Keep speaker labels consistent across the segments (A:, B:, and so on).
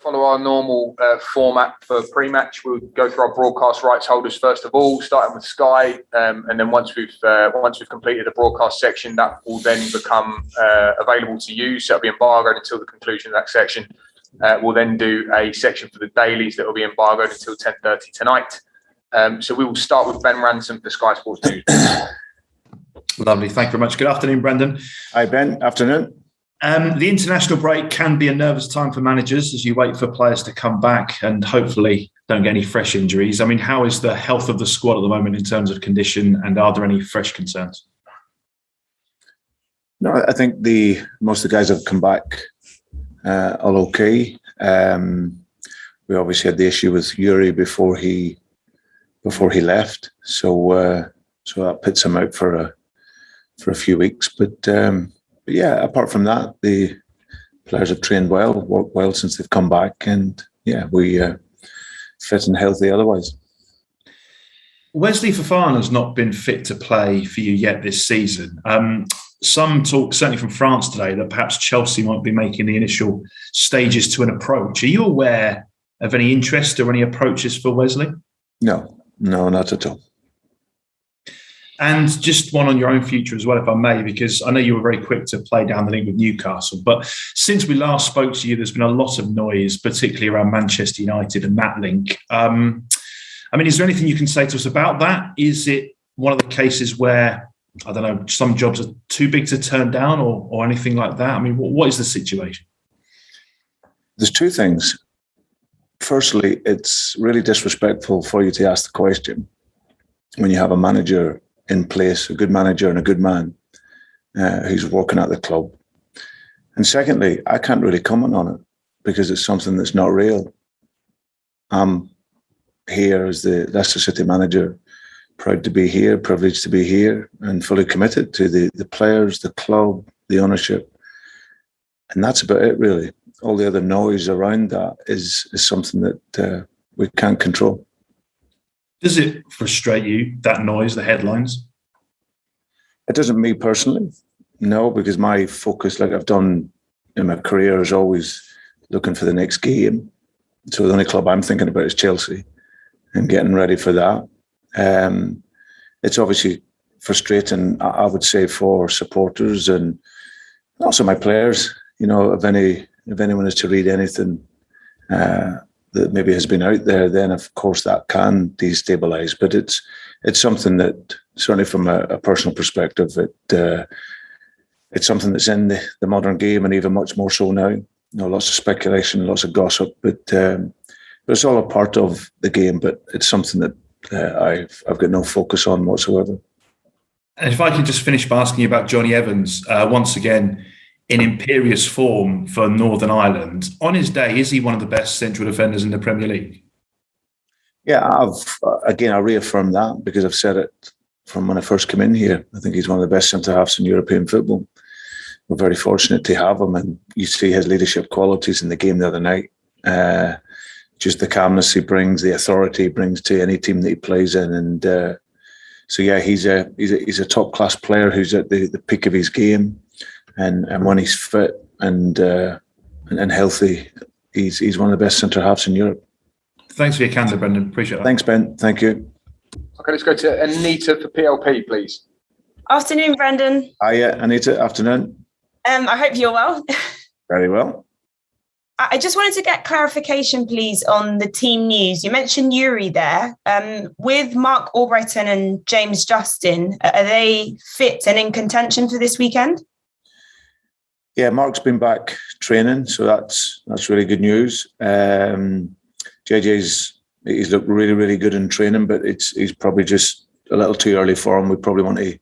A: Follow our normal format for pre-match. We'll go through our broadcast rights holders first of all, starting with Sky, and then once we've completed the broadcast section, that will then become available to you. So it'll be embargoed until the conclusion of that section. We'll then do a section for the dailies that will be embargoed until 10:30 tonight. So we will start with Ben Ransom for Sky Sports News.
B: Lovely, thank you very much. Good afternoon, Brendan.
C: Hi, Ben. Afternoon.
B: The international break can be a nervous time for managers as you wait for players to come back and hopefully don't get any fresh injuries. I mean, how is the health of the squad at the moment in terms of condition, and are there any fresh concerns?
C: No, I think most of the guys have come back all okay. We obviously had the issue with Yuri before he left, so that puts him out for a few weeks. But yeah, apart from that, the players have trained well, worked well since they've come back, and yeah, we fit and healthy otherwise.
B: Wesley Fofana's not been fit to play for you yet this season. Some talk, certainly from France today, that perhaps Chelsea might be making the initial stages to an approach. Are you aware of any interest or any approaches for Wesley?
C: No, not at all.
B: And just one on your own future as well, if I may, because I know you were very quick to play down the link with Newcastle. But since we last spoke to you, there's been a lot of noise, particularly around Manchester United and that link. I mean, is there anything you can say to us about that? Is it one of the cases where, I don't know, some jobs are too big to turn down or anything like that? I mean, what is the situation?
C: There's two things. Firstly, it's really disrespectful for you to ask the question when you have a manager in place, a good manager and a good man who's working at the club. And secondly, I can't really comment on it because it's something that's not real. I'm here as the Leicester City manager, proud to be here, privileged to be here, and fully committed to the players, the club, the ownership. And that's about it, really. All the other noise around that is something that we can't control.
B: Does it frustrate you, that noise, the headlines?
C: It doesn't me personally, no, because my focus, like I've done in my career, is always looking for the next game. So the only club I'm thinking about is Chelsea and getting ready for that. It's obviously frustrating, I would say, for supporters and also my players. You know, if anyone is to read anything that maybe has been out there, then of course that can destabilise. But it's something that, certainly from a personal perspective, it's something that's in the modern game, and even much more so now. You know, lots of speculation, lots of gossip, but it's all a part of the game. But it's something that I've got no focus on whatsoever.
B: And if I could just finish by asking you about Johnny Evans, once again, in imperious form for Northern Ireland. On his day, is he one of the best central defenders in the Premier League?
C: Yeah, I reaffirm that because I've said it from when I first came in here. I think he's one of the best centre-halves in European football. We're very fortunate to have him, and you see his leadership qualities in the game the other night. Just the calmness he brings, the authority he brings to any team that he plays in, and so yeah, he's a top-class player who's at the peak of his game. And when he's fit and healthy, he's one of the best centre halves in Europe.
B: Thanks for your candor, Brendan. Appreciate that.
C: Thanks, Ben. Thank you.
A: Okay, let's go to Anita for PLP, please.
D: Afternoon, Brendan.
C: Hiya, Anita. Afternoon.
D: I hope you're well.
C: Very well.
D: I just wanted to get clarification, please, on the team news. You mentioned Yuri there. With Mark Albrighton and James Justin, are they fit and in contention for this weekend?
C: Yeah, Mark's been back training, so that's really good news. JJ's looked really, really good in training, but he's probably just a little too early for him. We probably want to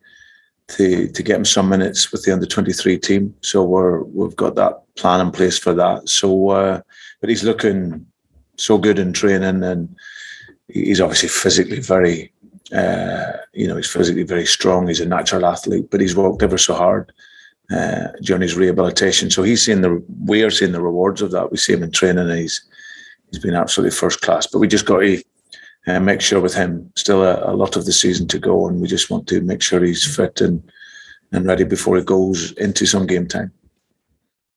C: get him some minutes with the under-23 team, so we've got that plan in place for that. So, but he's looking so good in training, and he's obviously physically very, he's physically very strong. He's a natural athlete, but he's worked ever so hard during his rehabilitation. So we are seeing the rewards of that. We see him in training, and he's been absolutely first class. But we just got to make sure with him, still a lot of the season to go, and we just want to make sure he's fit and ready before he goes into some game time.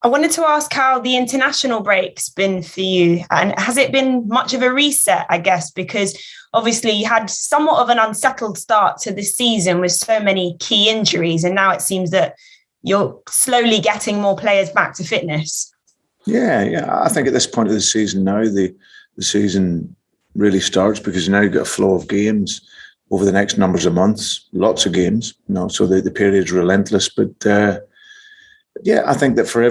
D: I wanted to ask how the international break's been for you. And has it been much of a reset, I guess, because obviously you had somewhat of an unsettled start to the season with so many key injuries. And now it seems that you're slowly getting more players back to fitness.
C: Yeah. I think at this point of the season now, the season really starts because now you've got a flow of games over the next numbers of months, lots of games, so the period's relentless. But yeah, I think that for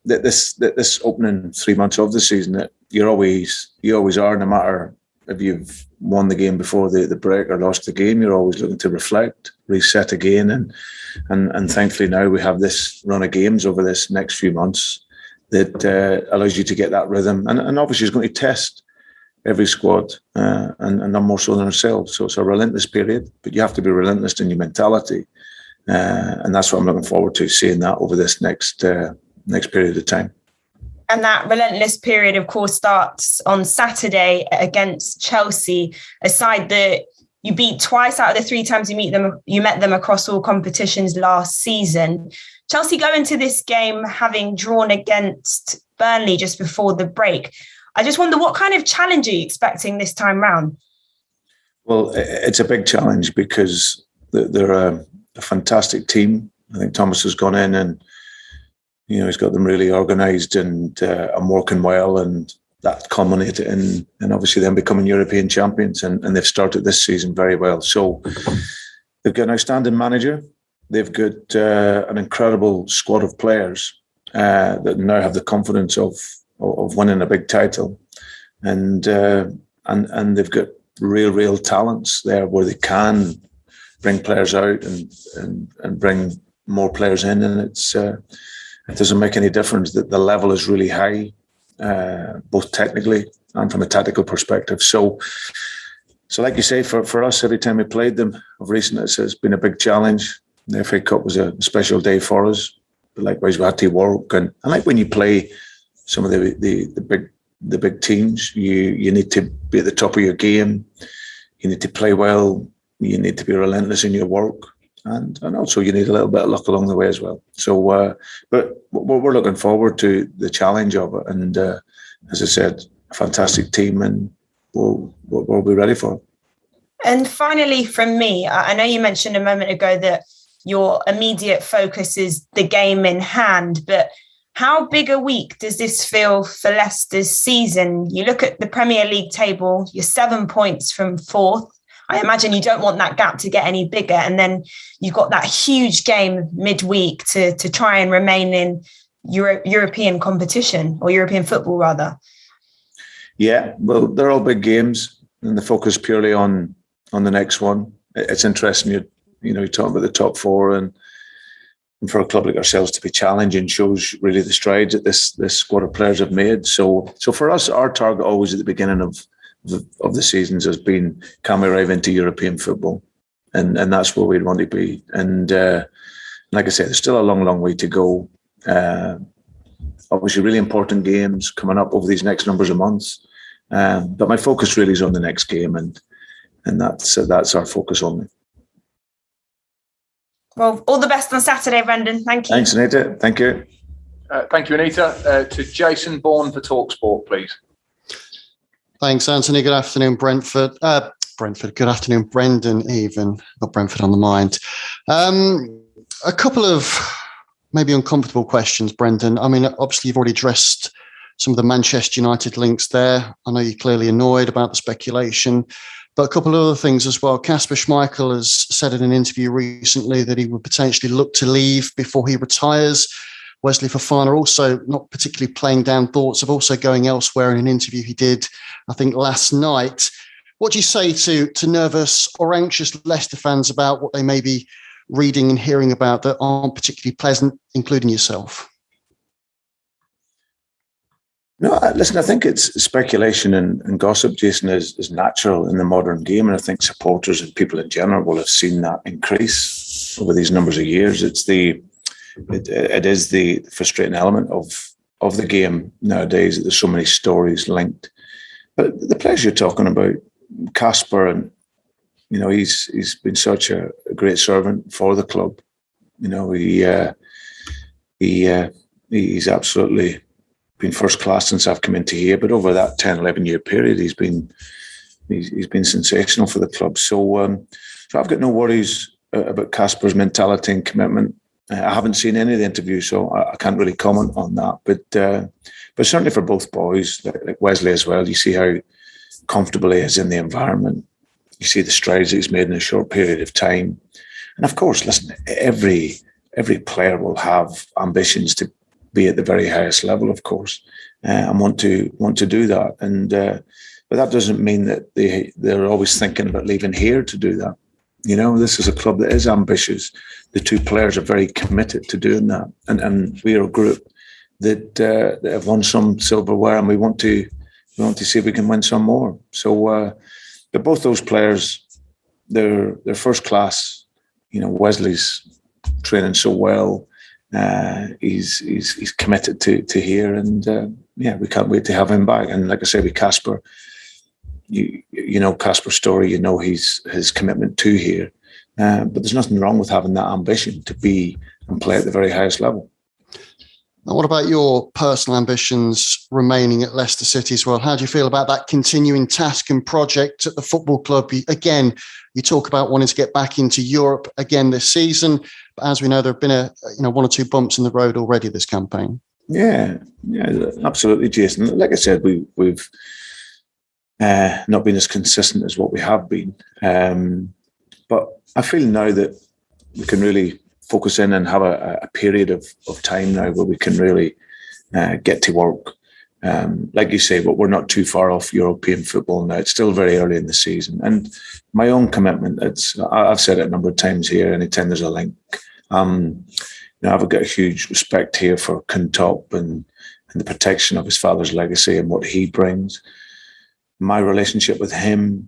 C: this opening 3 months of the season, that you always are, no matter if you've won the game before the break or lost the game, you're always looking to reflect, reset again, and thankfully now we have this run of games over this next few months that allows you to get that rhythm, and obviously it's going to test every squad, and none more so than ourselves. So it's a relentless period, but you have to be relentless in your mentality. And that's what I'm looking forward to, seeing that over this next period of time.
D: And that relentless period, of course, starts on Saturday against Chelsea. A side that you beat twice out of the 3 times you met them across all competitions last season. Chelsea go into this game having drawn against Burnley just before the break. I just wonder, what kind of challenge are you expecting this time round?
C: Well, it's a big challenge because they're a fantastic team. I think Thomas has gone in and he's got them really organised and working well, and that culminated in obviously them becoming European champions, and they've started this season very well. So they've got an outstanding manager. They've got an incredible squad of players that now have the confidence of winning a big title, and they've got real talents there where they can bring players out and bring more players in, and it doesn't make any difference that the level is really high, both technically and from a tactical perspective. So like you say, for us, every time we played them of recent, it's been a big challenge. The FA Cup was a special day for us, but likewise we had to work, and like when you play some of the big teams, you need to be at the top of your game. You need to play well. You need to be relentless in your work, and also you need a little bit of luck along the way as well. So, but we're looking forward to the challenge of it, and as I said, a fantastic team, and we'll be ready for it.
D: And finally, from me, I know you mentioned a moment ago that your immediate focus is the game in hand, but how big a week does this feel for Leicester's season? You look at the Premier League table, you're 7 points from 4th. I imagine you don't want that gap to get any bigger. And then you've got that huge game midweek to try and remain in European competition, or European football rather. Yeah,
C: well, they're all big games, and the focus purely on the next one. It's interesting, you're talking about the top 4, and for a club like ourselves to be challenging shows really the strides that this squad of players have made. So for us, our target always at the beginning of the seasons has been, can we arrive into European football, and that's where we'd want to be. And like I said, there's still a long way to go. Obviously, really important games coming up over these next numbers of months. But my focus really is on the next game, and that's our focus only.
D: Well, all the best on Saturday, Brendan. Thank you.
C: Thanks, Anita. Thank you.
A: Thank you, Anita. To Jason Bourne for TalkSport, please.
E: Thanks, Anthony. Good afternoon, Brentford. Good afternoon, Brendan. Even got Brentford on the mind. A couple of maybe uncomfortable questions, Brendan. I mean, obviously, you've already addressed some of the Manchester United links there. I know you're clearly annoyed about the speculation, but a couple of other things as well. Kasper Schmeichel has said in an interview recently that he would potentially look to leave before he retires. Wesley Fofana also not particularly playing down thoughts of also going elsewhere in an interview he did, I think, last night. What do you say to nervous or anxious Leicester fans about what they may be reading and hearing about that aren't particularly pleasant, including yourself?
C: No, listen, I think it's speculation and gossip, Jason, is natural in the modern game. And I think supporters and people in general will have seen that increase over these numbers of years. It is the frustrating element of the game nowadays that there's so many stories linked. But the players you're talking about, Kasper, and he's been such a great servant for the club. He He's absolutely been first class since I've come into here. But over that 10, 11-year period, he's been sensational for the club. So I've got no worries about Casper's mentality and commitment. I haven't seen any of the interviews, so I can't really comment on that. But certainly for both boys, like Wesley as well, you see how comfortable he is in the environment. You see the strides that he's made in a short period of time. And of course, listen, every player will have ambitions to be at the very highest level, of course, and want to do that. And but that doesn't mean that they're always thinking about leaving here to do that. You know, this is a club that is ambitious. The two players are very committed to doing that, and we are a group that have won some silverware, and we want to see if we can win some more. So, but both those players, they're first class. You know, Wesley's training so well. He's committed to here, and we can't wait to have him back. And like I say, with Casper, you know Casper's story. You know his commitment to here. But there's nothing wrong with having that ambition to be and play at the very highest level.
E: Now, what about your personal ambitions remaining at Leicester City as well? How do you feel about that continuing task and project at the football club? Again, you talk about wanting to get back into Europe again this season, but as we know, there have been one or two bumps in the road already this campaign. Yeah,
C: absolutely, Jason. Like I said, we've not been as consistent as what we have been, but I feel now that we can really focus in and have a period of time now where we can really get to work. Like you say, but we're not too far off European football now. It's still very early in the season. And my own commitment, I've said it a number of times here, anytime there's a link. I've got a huge respect here for Kuntop and the protection of his father's legacy and what he brings. My relationship with him,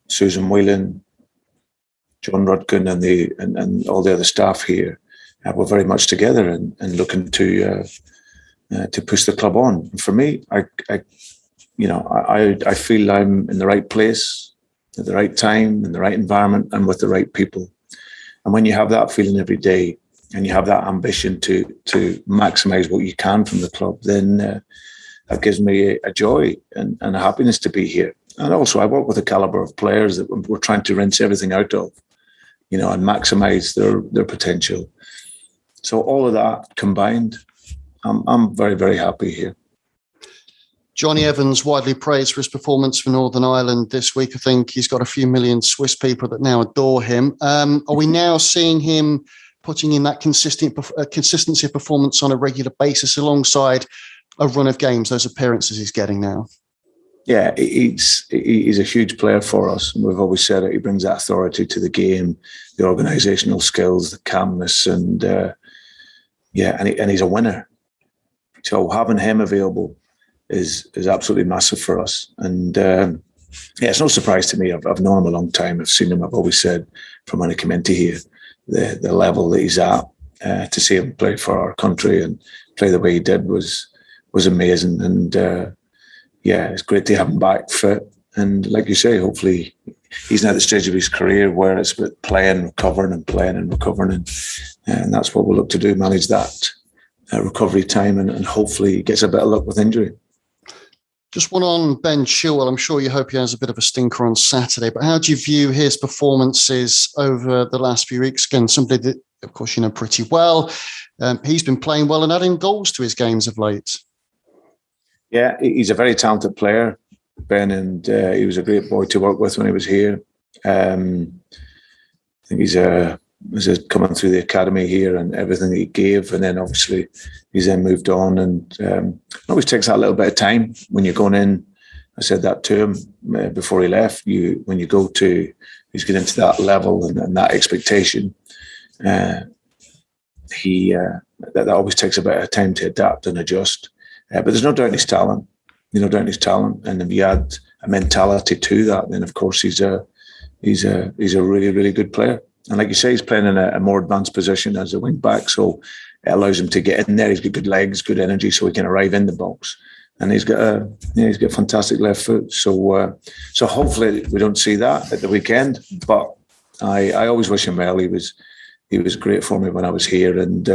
C: Susan Whelan, John Rudkin and all the other staff here, we're very much together and looking to push the club on. And for me, I feel I'm in the right place at the right time, in the right environment, and with the right people. And when you have that feeling every day, and you have that ambition to maximise what you can from the club, then that gives me a joy and a happiness to be here. And also, I work with a calibre of players that we're trying to rinse everything out of, and maximise their potential. So all of that combined, I'm very, very happy here.
E: Johnny Evans, widely praised for his performance for Northern Ireland this week. I think he's got a few million Swiss people that now adore him. Are we now seeing him putting in that consistency of performance on a regular basis alongside a run of games, those appearances he's getting now?
C: Yeah, he's a huge player for us. And we've always said it. He brings that authority to the game, the organisational skills, the calmness, and he's a winner. So having him available is absolutely massive for us. And it's no surprise to me. I've known him a long time. I've seen him. I've always said from when I came into here, the level that he's at, to see him play for our country and play the way he did was amazing. And it's great to have him back fit. And like you say, hopefully he's now at the stage of his career where it's about playing, recovering, and that's what we'll look to do, manage that recovery time, and hopefully he gets a bit of luck with injury.
E: Just one on Ben Chilwell. I'm sure you hope he has a bit of a stinker on Saturday, but how do you view his performances over the last few weeks? Again, somebody that, of course, you know pretty well. He's been playing well and adding goals to his games of late.
C: Yeah, he's a very talented player, Ben, and he was a great boy to work with when he was here. I think he's coming through the academy here and everything that he gave, and then obviously he's then moved on, and it always takes that little bit of time when you're going in. I said that to him before he left. When you go to, he's getting into that level and that expectation. That always takes a bit of time to adapt and adjust. But there's no doubt in his talent. And if you add a mentality to that, then of course he's a really, really good player. And like you say, he's playing in a more advanced position as a wing back, so it allows him to get in there. He's got good legs, good energy, so he can arrive in the box. And he's got a fantastic left foot. So hopefully we don't see that at the weekend. But I always wish him well. He was great for me when I was here, and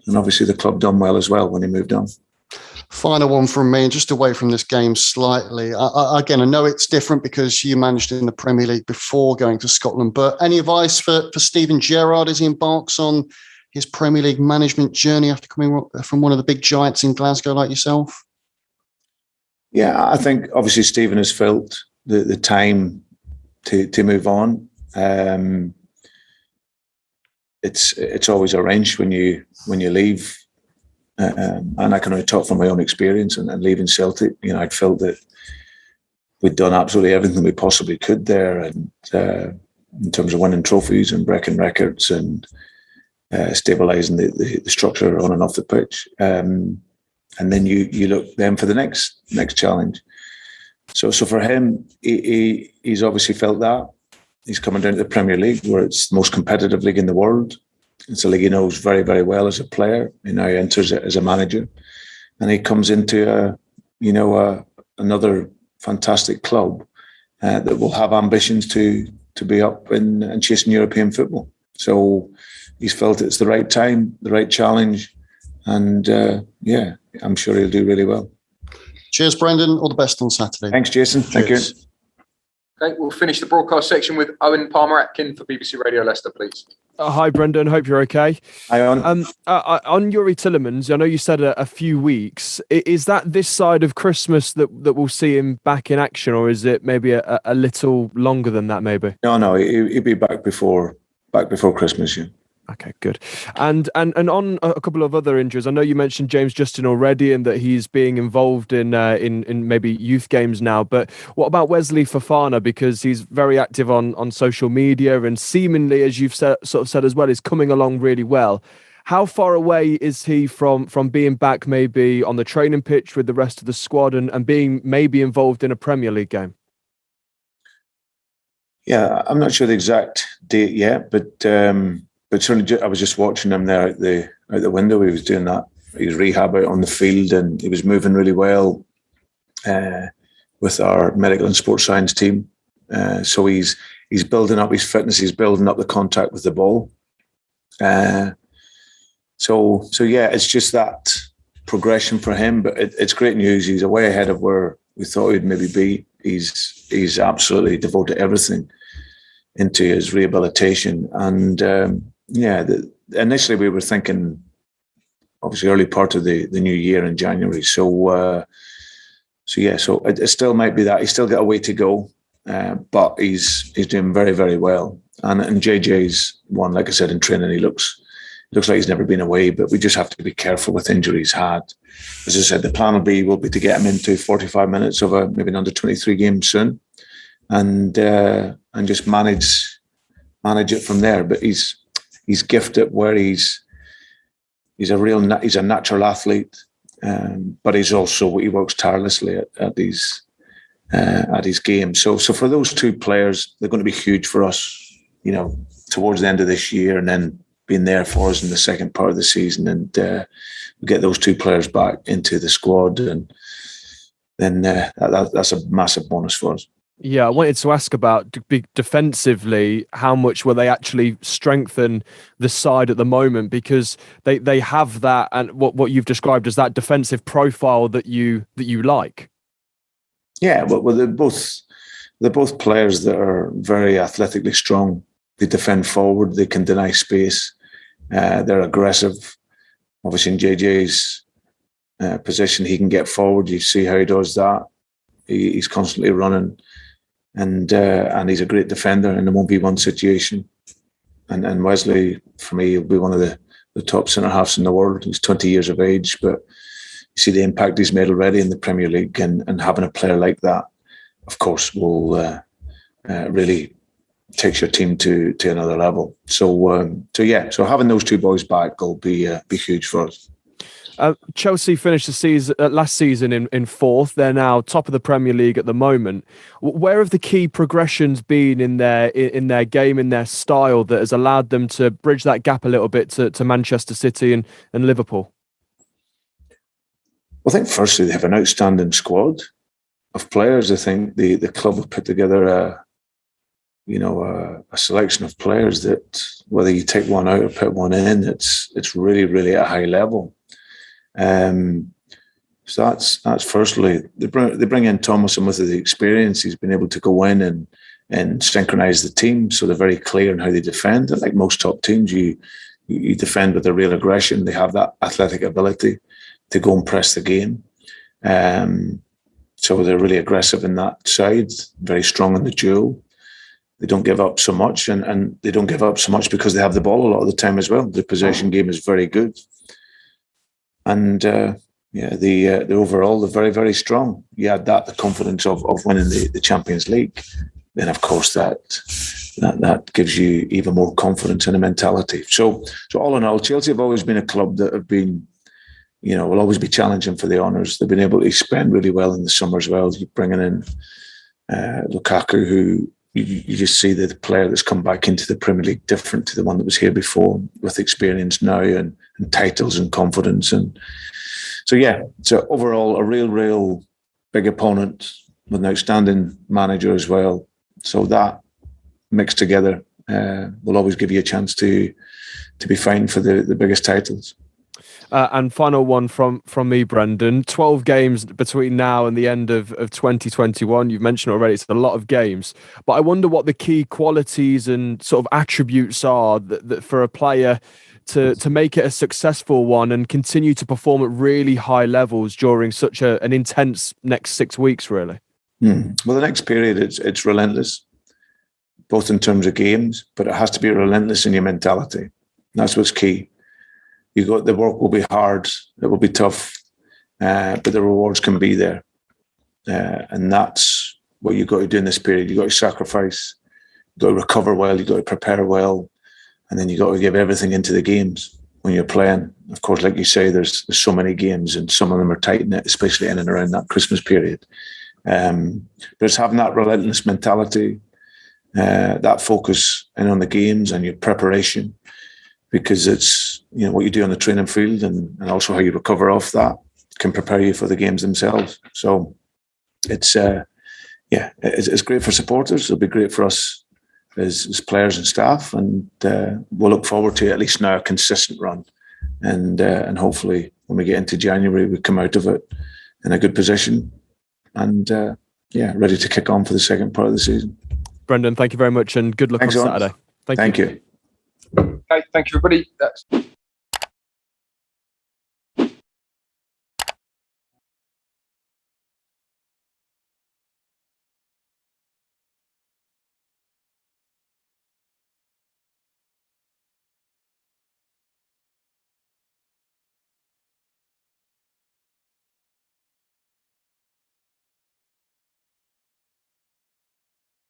C: And obviously the club done well as well when he moved on.
E: Final one from me, and just away from this game slightly. Again, I know it's different because you managed in the Premier League before going to Scotland, but any advice for Steven Gerrard as he embarks on his Premier League management journey after coming from one of the big giants in Glasgow like yourself?
C: Yeah, I think obviously Stephen has felt the time to move on. It's always a wrench when you leave, and I can only talk from my own experience. And leaving Celtic, I'd felt that we'd done absolutely everything we possibly could there, and in terms of winning trophies and breaking records and stabilising the structure on and off the pitch. And then you look then for the next challenge. So for him, he's obviously felt that. He's coming down to the Premier League, where it's the most competitive league in the world. It's a league he knows very, very well as a player. He now enters it as a manager, and he comes into another fantastic club that will have ambitions to be up and chasing European football. So he's felt it's the right time, the right challenge, and I'm sure he'll do really well.
E: Cheers, Brendan. All the best on Saturday.
C: Thanks, Jason. Thank you.
A: Okay, we'll finish the broadcast section with Owen Palmer-Atkin for BBC Radio Leicester, please.
F: Hi, Brendan. Hope you're okay.
C: Hi, Owen.
F: On Yuri Tillemans, I know you said a few weeks. Is that this side of Christmas that we'll see him back in action, or is it maybe a little longer than that, maybe?
C: No, he'll be back before Christmas, yeah.
F: Okay, good. And on a couple of other injuries, I know you mentioned James Justin already, and that he's being involved in maybe youth games now. But what about Wesley Fofana? Because he's very active on social media, and seemingly, as you've sort of said as well, is coming along really well. How far away is he from being back, maybe on the training pitch with the rest of the squad, and being maybe involved in a Premier League game?
C: Yeah, I'm not sure the exact date yet, but certainly I was just watching him there out the window. He was doing that. He was rehab out on the field, and he was moving really well with our medical and sports science team. So he's building up his fitness. He's building up the contact with the ball. So yeah, it's just that progression for him. But it's great news. He's way ahead of where we thought he'd maybe be. He's absolutely devoted everything into his rehabilitation. And initially we were thinking, obviously, early part of the new year in January. So it still might be that he's still got a way to go, but he's doing very, very well. And JJ's one, like I said, in training, he looks like he's never been away. But we just have to be careful with injuries had. As I said, the plan will be to get him into 45 minutes of maybe an under-23 game soon, and just manage it from there. But he's gifted where he's a natural athlete, but he works tirelessly at his game. So for those two players, they're going to be huge for us, towards the end of this year, and then being there for us in the second part of the season, and we get those two players back into the squad, and then that's a massive bonus for us.
F: Yeah, I wanted to ask about defensively, how much will they actually strengthen the side at the moment? Because they have that, and what you've described as that defensive profile that you like.
C: Yeah, well, they're both players that are very athletically strong. They defend forward. They can deny space. They're aggressive. Obviously, in JJ's position, he can get forward. You see how he does that. He's constantly running. And he's a great defender in the 1v1 situation. And Wesley, for me, will be one of the top centre-halves in the world. He's 20 years of age, but you see the impact he's made already in the Premier League, and having a player like that, of course, will really takes your team to another level. So having those two boys back will be huge for us.
F: Chelsea finished the season last season in fourth. They're now top of the Premier League at the moment. Where have the key progressions been in their game, in their style, that has allowed them to bridge that gap a little bit to Manchester City and Liverpool?
C: Well, I think firstly they have an outstanding squad of players. I think the club have put together a selection of players that whether you take one out or put one in, it's really, really at a high level. So that's firstly, they bring in Thomas, and with the experience, he's been able to go in and synchronise the team, so they're very clear on how they defend. Like most top teams, you defend with a real aggression. They have that athletic ability to go and press the game. So they're really aggressive in that side, very strong in the duel. They don't give up so much, and they don't give up so much because they have the ball a lot of the time as well. The possession game is very good. And the overall, they're very, very strong. You add that, the confidence of winning the Champions League, then of course that gives you even more confidence and a mentality. So all in all, Chelsea have always been a club that have been, will always be challenging for the honours. They've been able to spend really well in the summer as well. You're bringing in Lukaku, who you just see the player that's come back into the Premier League different to the one that was here before, with experience now and titles and confidence. And so overall a real big opponent with an outstanding manager as well. So that mixed together will always give you a chance to be fighting for the biggest titles.
F: And final one from me, Brendan. 12 games between now and the end of 2021. You've mentioned already it's a lot of games, but I wonder what the key qualities and sort of attributes are that for a player to make it a successful one and continue to perform at really high levels during such an intense next 6 weeks, really.
C: Well, the next period, it's relentless, both in terms of games, but it has to be relentless in your mentality. That's what's key. The work will be hard, it will be tough, but the rewards can be there. And that's what you've got to do in this period. You've got to sacrifice, you've got to recover well, you've got to prepare well, and then you've got to give everything into the games when you're playing. Of course, like you say, there's so many games, and some of them are tight knit, especially in and around that Christmas period. But it's having that relentless mentality, that focus in on the games and your preparation, because it's what you do on the training field and also how you recover off that can prepare you for the games themselves. So it's great for supporters. It'll be great for us as players and staff, and we'll look forward to at least now a consistent run, and hopefully when we get into January we come out of it in a good position and ready to kick on for the second part of the season.
F: Brendan, thank you very much, and good luck on Saturday.
C: Thank you.
A: Okay, thank you, everybody.